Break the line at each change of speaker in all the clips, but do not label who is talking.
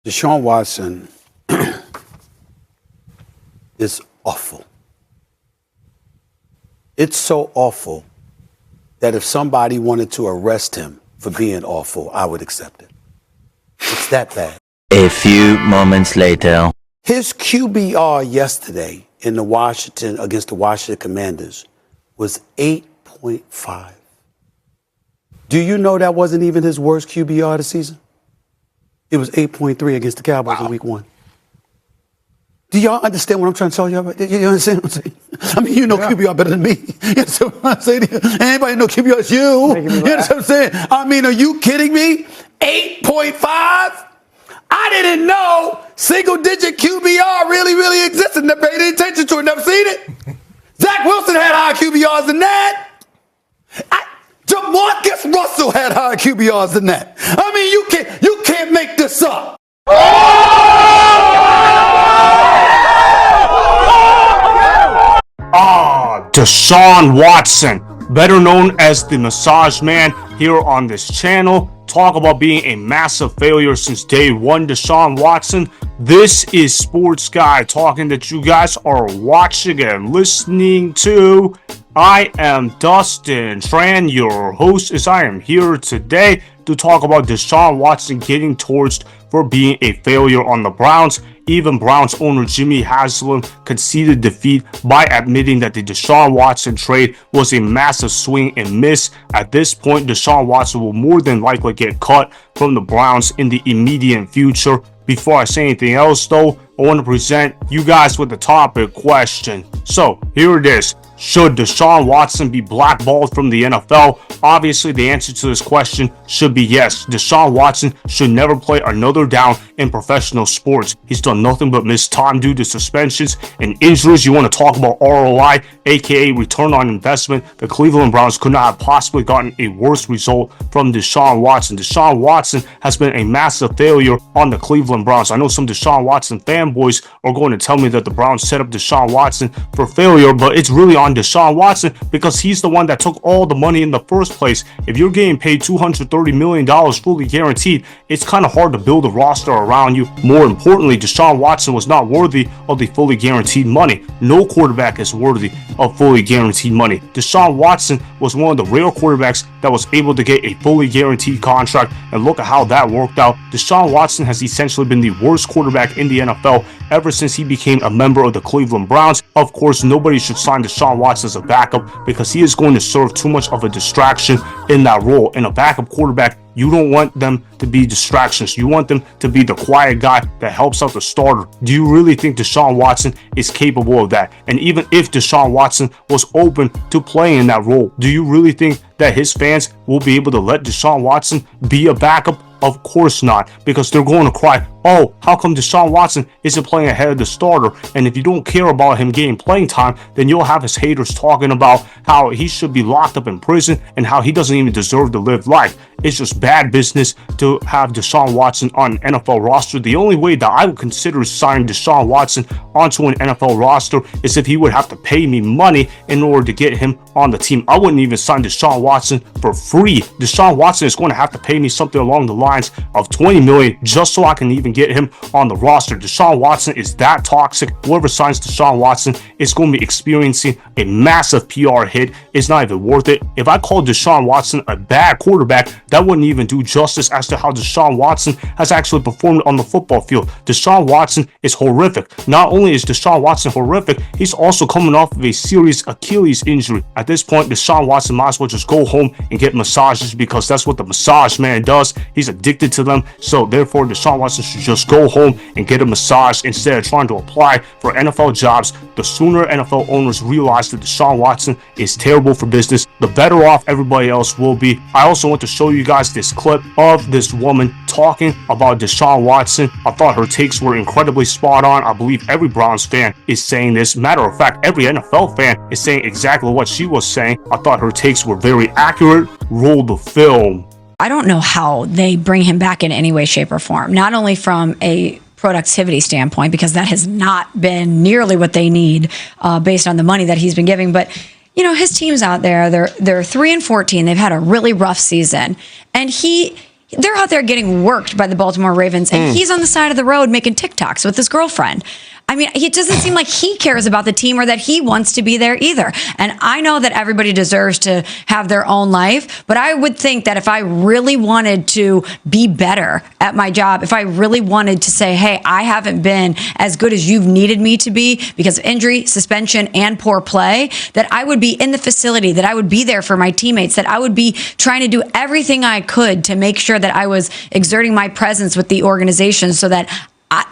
Deshaun Watson is awful. It's so awful that if somebody wanted to arrest him for being awful, I would accept it. It's that bad.
A few moments later.
His QBR yesterday in the Washington against the Washington Commanders was 8.5. Do you know that wasn't even his worst QBR of the season? It was 8.3 against the Cowboys in week 1. Do y'all understand what I'm trying to tell y'all? You understand what I'm saying? I mean, you know QBR better than me. You understand what I'm saying? Anybody know QBR is you? You understand what I'm saying? I mean, are you kidding me? 8.5? I didn't know single-digit QBR really existed. Never paid any attention to it. Never seen it. Zach Wilson had higher QBRs than that. Jamarcus Russell had higher QBRs than that. I mean, you can't make this up.
Deshaun Watson, better known as the Massage Man here on this channel. Talk about being a massive failure since day one, Deshaun Watson. This is Sports Guy talking that you guys are watching and listening to. I am Dustin Tran, your host, as I am here today to talk about Deshaun Watson getting torched for being a failure on the Browns. Even Browns owner Jimmy Haslam conceded defeat by admitting that the Deshaun Watson trade was a massive swing and miss. At this point, Deshaun Watson will more than likely get cut from the Browns in the immediate future. Before I say anything else, though, I want to present you guys with the topic question. So, here it is. Should Deshaun Watson be blackballed from the NFL? Obviously, the answer to this question should be yes. Deshaun Watson should never play another down in professional sports. He's done nothing but miss time due to suspensions and injuries. You want to talk about ROI, aka return on investment. The Cleveland Browns could not have possibly gotten a worse result from Deshaun Watson. Deshaun Watson has been a massive failure on the Cleveland Browns. I know some Deshaun Watson fanboys are going to tell me that the Browns set up Deshaun Watson for failure, but it's really on Deshaun Watson because he's the one that took all the money in the first place. If you're getting paid $230 million fully guaranteed, it's kind of hard to build a roster around you. More importantly, Deshaun Watson was not worthy of the fully guaranteed money. No quarterback is worthy of fully guaranteed money. Deshaun Watson was one of the rare quarterbacks that was able to get a fully guaranteed contract, and look at how that worked out. Deshaun Watson has essentially been the worst quarterback in the NFL ever since he became a member of the Cleveland Browns. Of course, nobody should sign Deshaun Watson as a backup because he is going to serve too much of a distraction in that role. In a backup quarterback, you don't want them to be distractions. You want them to be the quiet guy that helps out the starter. Do you really think Deshaun Watson is capable of that? And even if Deshaun Watson was open to playing in that role, do you really think that his fans will be able to let Deshaun Watson be a backup? Of course not, because they're going to cry, oh, how come Deshaun Watson isn't playing ahead of the starter? And if you don't care about him getting playing time, then you'll have his haters talking about how he should be locked up in prison and how he doesn't even deserve to live life. It's just bad business to have Deshaun Watson on an NFL roster. The only way that I would consider signing Deshaun Watson onto an NFL roster is if he would have to pay me money in order to get him on the team. I wouldn't even sign Deshaun Watson for free. Deshaun Watson is going to have to pay me something along the lines of $20 million just so I can even get him on the roster. Deshaun Watson is that toxic. Whoever signs Deshaun Watson is going to be experiencing a massive PR hit. It's not even worth it. If I called Deshaun Watson a bad quarterback, that wouldn't even do justice as to how Deshaun Watson has actually performed on the football field. Deshaun Watson is horrific. Not only is Deshaun Watson horrific, he's also coming off of a serious Achilles injury. At this point, Deshaun Watson might as well just go home and get massages because that's what the massage man does. He's addicted to them. So therefore, Deshaun Watson should just go home and get a massage instead of trying to apply for NFL jobs. The sooner NFL owners realize that Deshaun Watson is terrible for business, the better off everybody else will be. I also want to show you guys this clip of this woman talking about Deshaun Watson. I thought her takes were incredibly spot on. I believe every Browns fan is saying this. Matter of fact, every NFL fan is saying exactly what she was saying. I thought her takes were very accurate. Roll the film.
I don't know how they bring him back in any way, shape, or form. Not only from a productivity standpoint, because that has not been nearly what they need based on the money that he's been giving, but you know, his team's out there. They're 3-14. They've had a really rough season, and he They're out there getting worked by the Baltimore Ravens, and he's on the side of the road making TikToks with his girlfriend. I mean, it doesn't seem like he cares about the team or that he wants to be there either. And I know that everybody deserves to have their own life, but I would think that if I really wanted to be better at my job, if I really wanted to say, hey, I haven't been as good as you've needed me to be because of injury, suspension, and poor play, that I would be in the facility, that I would be there for my teammates, that I would be trying to do everything I could to make sure that I was exerting my presence with the organization so that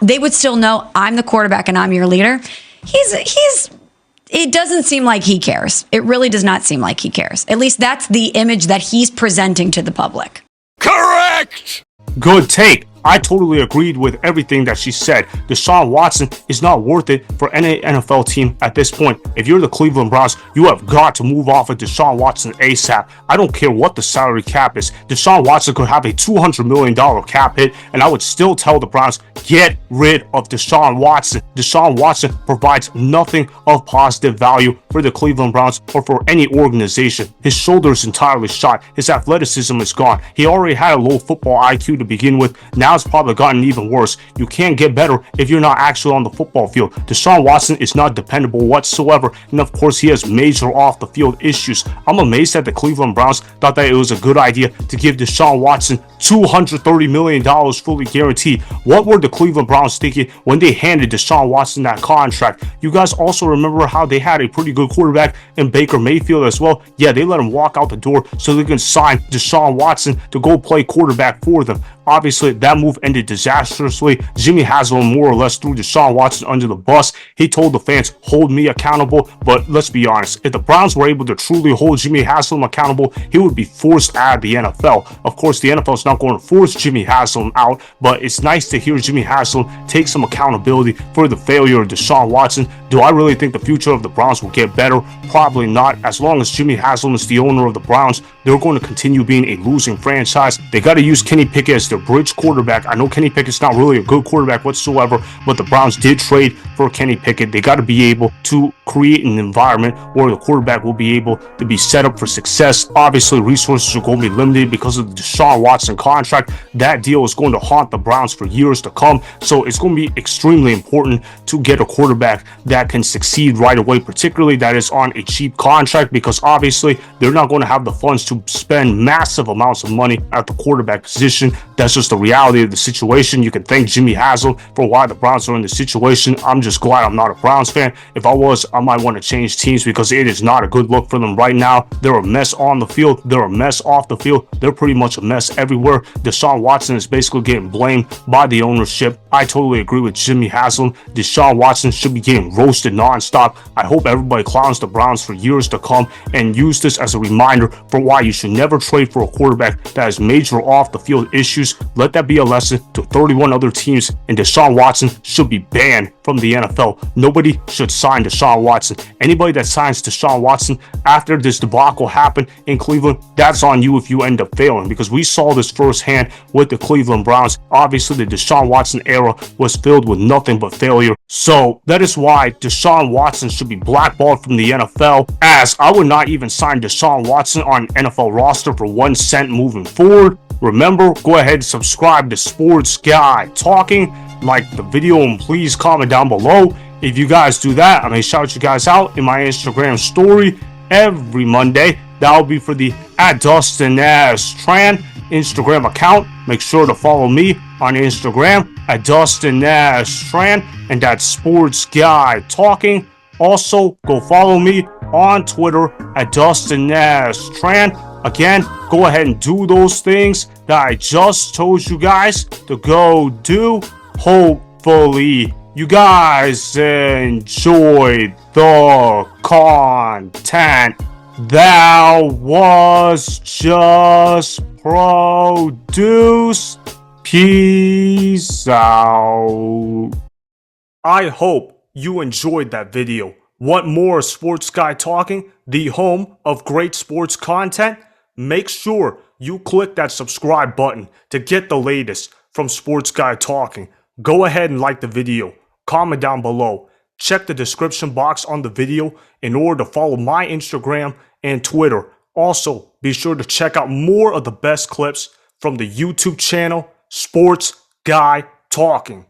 they would still know I'm the quarterback and I'm your leader. It doesn't seem like he cares. It really does not seem like he cares. At least that's the image that he's presenting to the public.
Correct! Good take. I totally agreed with everything that she said. Deshaun Watson is not worth it for any NFL team at this point. If you're the Cleveland Browns, you have got to move off of Deshaun Watson ASAP. I don't care what the salary cap is. Deshaun Watson could have a $200 million cap hit, and I would still tell the Browns, get rid of Deshaun Watson. Deshaun Watson provides nothing of positive value for the Cleveland Browns or for any organization. His shoulder is entirely shot. His athleticism is gone. He already had a low football IQ to begin with. Now it's probably gotten even worse. You can't get better if you're not actually on the football field. Deshaun Watson is not dependable whatsoever, and of course he has major off the field issues. I'm amazed that the Cleveland Browns thought that it was a good idea to give Deshaun Watson $230 million fully guaranteed. What were the Cleveland Browns thinking when they handed Deshaun Watson that contract? You guys also remember how they had a pretty good quarterback in Baker Mayfield as well? Yeah, they let him walk out the door so they can sign Deshaun Watson to go play quarterback for them. Obviously, that move ended disastrously. Jimmy Haslam more or less threw Deshaun Watson under the bus. He told the fans, hold me accountable. But let's be honest, if the Browns were able to truly hold Jimmy Haslam accountable, he would be forced out of the NFL. Of course, the NFL is not going to force Jimmy Haslam out, but it's nice to hear Jimmy Haslam take some accountability for the failure of Deshaun Watson. Do I really think the future of the Browns will get better? Probably not. As long as Jimmy Haslam is the owner of the Browns, they're going to continue being a losing franchise. They got to use Kenny Pickett as their bridge quarterback. I know Kenny Pickett's not really a good quarterback whatsoever, but the Browns did trade for Kenny Pickett. They got to be able to create an environment where the quarterback will be able to be set up for success. Obviously, resources are going to be limited because of the Deshaun Watson contract. That deal is going to haunt the Browns for years to come, so it's going to be extremely important to get a quarterback that can succeed right away, particularly that is on a cheap contract, because obviously they're not going to have the funds to spend massive amounts of money at the quarterback position. That's just the reality of the situation. You can thank Jimmy Haslam for why the Browns are in this situation. I'm just glad I'm not a Browns fan. If I was, I might want to change teams because it is not a good look for them right now. They're a mess on the field. They're a mess off the field. They're pretty much a mess everywhere. Deshaun Watson is basically getting blamed by the ownership. I totally agree with Jimmy Haslam. Deshaun Watson should be getting roasted nonstop. I hope everybody clowns the Browns for years to come and use this as a reminder for why you should never trade for a quarterback that has major off the field issues. Let that be a lesson to 31 other teams, and Deshaun Watson should be banned from the NFL. Nobody should sign Deshaun Watson. Anybody that signs Deshaun Watson after this debacle happened in Cleveland, that's on you if you end up failing, because we saw this firsthand with the Cleveland Browns. Obviously, the Deshaun Watson era was filled with nothing but failure. So that is why Deshaun Watson should be blackballed from the NFL, as I would not even sign Deshaun Watson on an NFL roster for 1 cent moving forward. Remember, go ahead and subscribe to Sports Guy Talking, like the video, and please comment down below. If you guys do that, I may shout you guys out in my Instagram story every Monday. That will be for the @DustinNashTran Instagram account. Make sure to follow me on Instagram @DustinNashTran, and that's Sports Guy Talking. Also, go follow me on Twitter @DustinNashTran. Again, go ahead and do those things that I just told you guys to go do. Hopefully, you guys enjoyed the content that was just produced. Peace out. I hope you enjoyed that video. Want more Sports Guy Talking, the home of great sports content? Make sure you click that subscribe button to get the latest from Sports Guy Talking. Go ahead and like the video, comment down below, check the description box on the video in order to follow my Instagram and Twitter. Also, be sure to check out more of the best clips from the YouTube channel Sports Guy Talking.